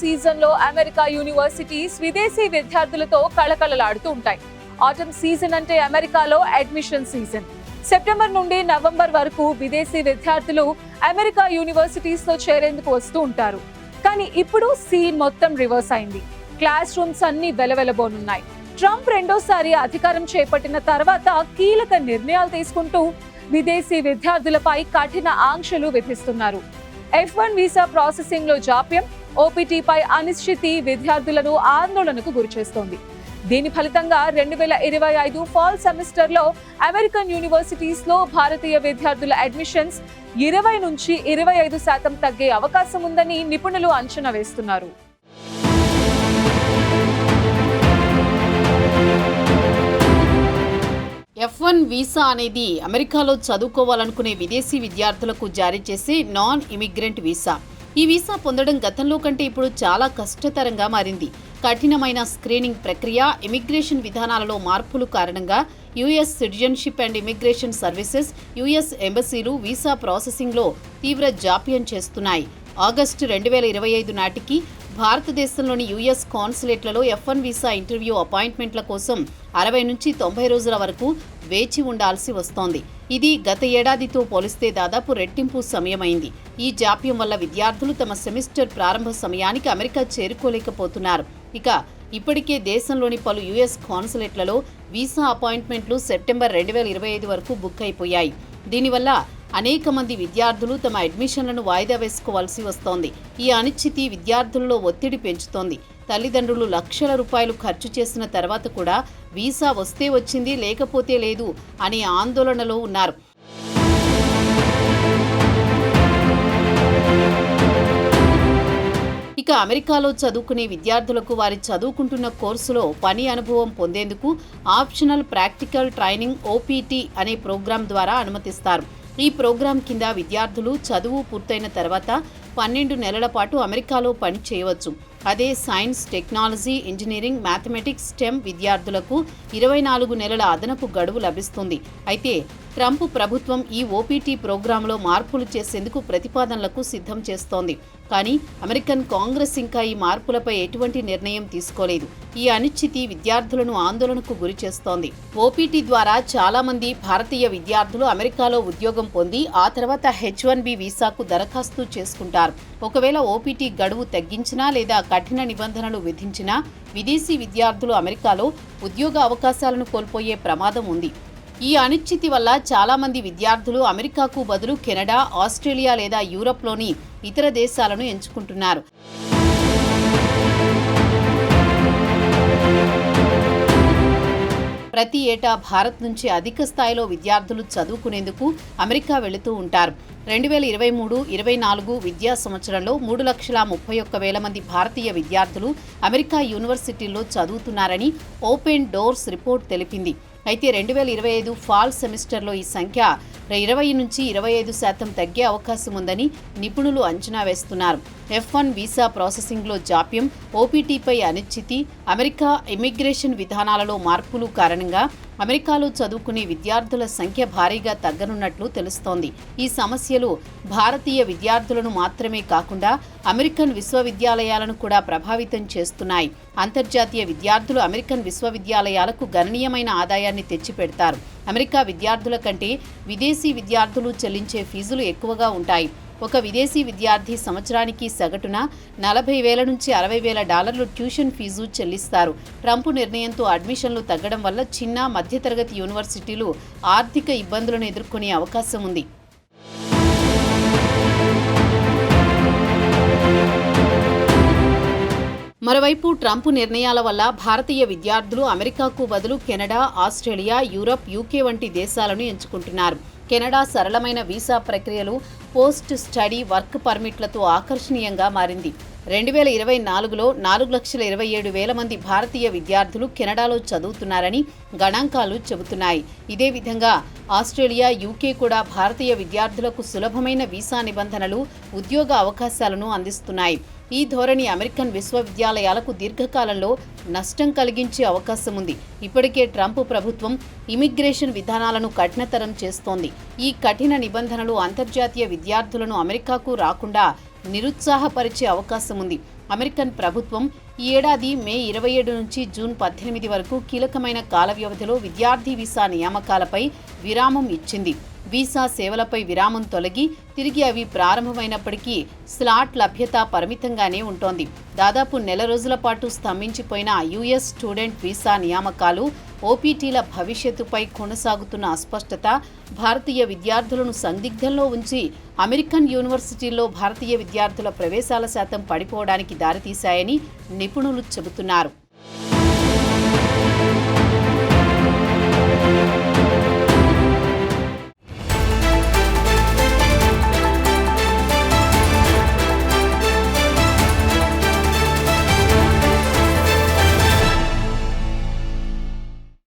Season లో America universities విదేశీ విద్యార్థులతో కళకళలాడుతూ ఉంటాయి. ఆటమ్ సీజన్ అంటే అమెరికాలో అడ్మిషన్ సీజన్. సెప్టెంబర్ నుండి నవంబర్ వరకు విదేశీ విద్యార్థులు అమెరికా యూనివర్సిటీస్ లో చేరేందుకు వస్తూ ఉంటారు. కానీ ఇప్పుడు సీన్ మొత్తం రివర్స్ అయింది. క్లాస్ రూమ్స్ అన్ని వెలవెలబోనున్నాయి. ట్రంప్ రెండోసారి అధికారం చేపట్టిన తర్వాత కీలక నిర్ణయాలు తీసుకుంటూ విదేశీ విద్యార్థులపై కఠిన ఆంక్షలు విధిస్తున్నారు. F1 వీసా ప్రాసెసింగ్ లో జాప్యం, ఓపీటీపై అనిశ్చితి విద్యార్థులను ఆందోళనకు గురిచేస్తోంది. దీని ఫలితంగా 2025 ఫాల్ సెమిస్టర్ లో అమెరికన్ యూనివర్సిటీస్ లో భారతీయ విద్యార్థుల అడ్మిషన్స్ 20 నుంచి 25% తగ్గే అవకాశం ఉందని నిపుణులు అంచనా వేస్తున్నారు. F1 వీసా అనేది అమెరికాలో చదువుకోవాలనుకునే విదేశీ విద్యార్థులకు జారీ చేసే నాన్ ఇమిగ్రెంట్ వీసా. ఈ వీసా పొందడం గతంలో కంటే ఇప్పుడు చాలా కష్టతరంగా మారింది. కఠినమైన స్క్రీనింగ్ ప్రక్రియ, ఇమిగ్రేషన్ విధానాలలో మార్పులు కారణంగా US citizenship and immigration services, US ఎంబసీలు వీసా ప్రాసెసింగ్లో తీవ్ర జాప్యం చేస్తున్నాయి. ఆగస్టు 2025 నాటికి భారతదేశంలోని యుఎస్ కాన్సులేట్లలో F1 వీసా ఇంటర్వ్యూ అపాయింట్మెంట్ల కోసం 60 నుంచి 90 రోజుల వరకు వేచి ఉండాల్సి వస్తోంది. ఇది గత ఏడాదితో పోలిస్తే దాదాపు రెట్టింపు సమయమైంది. ఈ జాప్యం వల్ల విద్యార్థులు తమ సెమిస్టర్ ప్రారంభ సమయానికి అమెరికా చేరుకోలేకపోతున్నారు. ఇక ఇప్పటికే దేశంలోని పలు యుఎస్ కాన్సులేట్లలో వీసా అపాయింట్మెంట్లు సెప్టెంబర్ 2025 వరకు బుక్ అయిపోయాయి. దీనివల్ల అనేక మంది విద్యార్థులు తమ అడ్మిషన్లను వాయిదా వేసుకోవాల్సి వస్తోంది. ఈ అనిశ్చితి విద్యార్థులలో ఒత్తిడి పెంచుతోంది. తల్లిదండ్రులు లక్షల రూపాయలు ఖర్చు చేసిన తర్వాత కూడా వీసా వస్తే వచ్చింది, లేకపోతే లేదు అనే ఆందోళనలో ఉన్నారు. ఇక అమెరికాలో చదువుకునే విద్యార్థులకు వారి చదువుకుంటున్న కోర్సులో పని అనుభవం పొందేందుకు ఆప్షనల్ ప్రాక్టికల్ ట్రైనింగ్ OPT అనే ప్రోగ్రాం ద్వారా అనుమతిస్తారు. ఈ ప్రోగ్రాం కింద విద్యార్థులు చదువు పూర్తయిన తర్వాత 12 నెలల పాటు అమెరికాలో పని చేయవచ్చు. అదే science, technology, engineering, mathematics, STEM విద్యార్థులకు 24 నెలల అదనపు గడువు లభిస్తుంది. అయితే ట్రంప్ ప్రభుత్వం ఈ OPT ప్రోగ్రాంలో మార్పులు చేసేందుకు ప్రతిపాదనలకు సిద్ధం చేస్తోంది. కానీ అమెరికన్ కాంగ్రెస్ ఇంకా ఈ మార్పులపై ఎటువంటి నిర్ణయం తీసుకోలేదు. ఈ అనిశ్చితి విద్యార్థులను ఆందోళనకు గురి చేస్తోంది. OPT ద్వారా చాలా మంది భారతీయ విద్యార్థులు అమెరికాలో ఉద్యోగం పొంది ఆ తర్వాత H1B వీసాకు దరఖాస్తు చేసుకుంటారు. ఒకవేళ OPT గడువు తగ్గించినా లేదా కఠిన నిబంధనలు విధించినా విదేశీ విద్యార్థులు అమెరికాలో ఉద్యోగ అవకాశాలను కోల్పోయే ప్రమాదం ఉంది. ఈ అనిశ్చితి వల్ల చాలా మంది విద్యార్థులు అమెరికాకు బదులు కెనడా, ఆస్ట్రేలియా లేదా యూరప్లోని ఇతర దేశాలను ఎంచుకుంటున్నారు. ప్రతి ఏటా భారత్ నుంచి అధిక స్థాయిలో విద్యార్థులు చదువుకునేందుకు అమెరికా వెళుతూ ఉంటారు. 2023-24 విద్యా సంవత్సరంలో 3,31,000 మంది భారతీయ విద్యార్థులు అమెరికా యూనివర్సిటీల్లో చదువుతున్నారని ఓపెన్ డోర్స్ రిపోర్ట్ తెలిపింది. అయితే 2025 ఫాల్ సెమిస్టర్లో ఈ సంఖ్య 20 నుంచి 25% తగ్గే అవకాశం ఉందని నిపుణులు అంచనా వేస్తున్నారు. F1 వీసా ప్రాసెసింగ్లో జాప్యం, OPTపై అనిశ్చితి, అమెరికా ఇమిగ్రేషన్ విధానాలలో మార్పులు కారణంగా అమెరికాలో చదువుకునే విద్యార్థుల సంఖ్య భారీగా తగ్గనున్నట్లు తెలుస్తోంది. ఈ సమస్యలు భారతీయ విద్యార్థులను మాత్రమే కాకుండా అమెరికన్ విశ్వవిద్యాలయాలను కూడా ప్రభావితం చేస్తున్నాయి. అంతర్జాతీయ విద్యార్థులు అమెరికన్ విశ్వవిద్యాలయాలకు గణనీయమైన ఆదాయాన్ని తెచ్చిపెడతారు. అమెరికా విద్యార్థుల కంటే విదేశీ విద్యార్థులు చెల్లించే ఫీజులు ఎక్కువగా ఉంటాయి. ఒక విదేశీ విద్యార్థి సంవత్సరానికి సగటున $40,000 నుంచి $60,000 ట్యూషన్ ఫీజు చెల్లిస్తారు. ట్రంప్ నిర్ణయంతో అడ్మిషన్లు తగ్గడం వల్ల చిన్న, మధ్యతరగతి యూనివర్సిటీలు ఆర్థిక ఇబ్బందులను ఎదుర్కొనే అవకాశం ఉంది. మరోవైపు ట్రంప్ నిర్ణయాల వల్ల భారతీయ విద్యార్థులు అమెరికాకు బదులు కెనడా, ఆస్ట్రేలియా, యూరప్, UK వంటి దేశాలను ఎంచుకుంటున్నారు. కెనడా సరళమైన వీసా ప్రక్రియలు, పోస్ట్ స్టడీ వర్క్ పర్మిట్లతో ఆకర్షణీయంగా మారింది. 2024లో 4,27,000 మంది భారతీయ విద్యార్థులు కెనడాలో చదువుతున్నారని గణాంకాలు చెబుతున్నాయి. ఇదే విధంగా ఆస్ట్రేలియా, UK కూడా భారతీయ విద్యార్థులకు సులభమైన వీసా నిబంధనలు, ఉద్యోగ అవకాశాలను అందిస్తున్నాయి. ఈ ధోరణి అమెరికన్ విశ్వవిద్యాలయాలకు దీర్ఘకాలంలో నష్టం కలిగించే అవకాశం ఉంది. ఇప్పటికే ట్రంప్ ప్రభుత్వం ఇమిగ్రేషన్ విధానాలను కఠినతరం చేస్తోంది. ఈ కఠిన నిబంధనలు అంతర్జాతీయ విద్యార్థులను అమెరికాకు రాకుండా నిరుత్సాహపరిచే అవకాశం ఉంది. అమెరికన్ ప్రభుత్వం ఈ ఏడాది మే 27 నుంచి జూన్ 18 వరకు కీలకమైన కాల వ్యవధిలో విద్యార్థి వీసా నియామకాలపై విరామం ఇచ్చింది. వీసా సేవలపై విరామం తొలగి తిరిగి అవి ప్రారంభమైనప్పటికీ స్లాట్ లభ్యత పరిమితంగానే ఉంటోంది. దాదాపు నెల రోజుల పాటు స్తంభించిపోయిన యుఎస్ స్టూడెంట్ వీసా నియామకాలు, ఓపీటీల భవిష్యత్తుపై కొనసాగుతున్న అస్పష్టత భారతీయ విద్యార్థులను సందిగ్ధంలో ఉంచి అమెరికన్ యూనివర్సిటీల్లో భారతీయ విద్యార్థుల ప్రవేశాల శాతం పడిపోవడానికి దారితీశాయని నిపుణులు చెబుతున్నారు.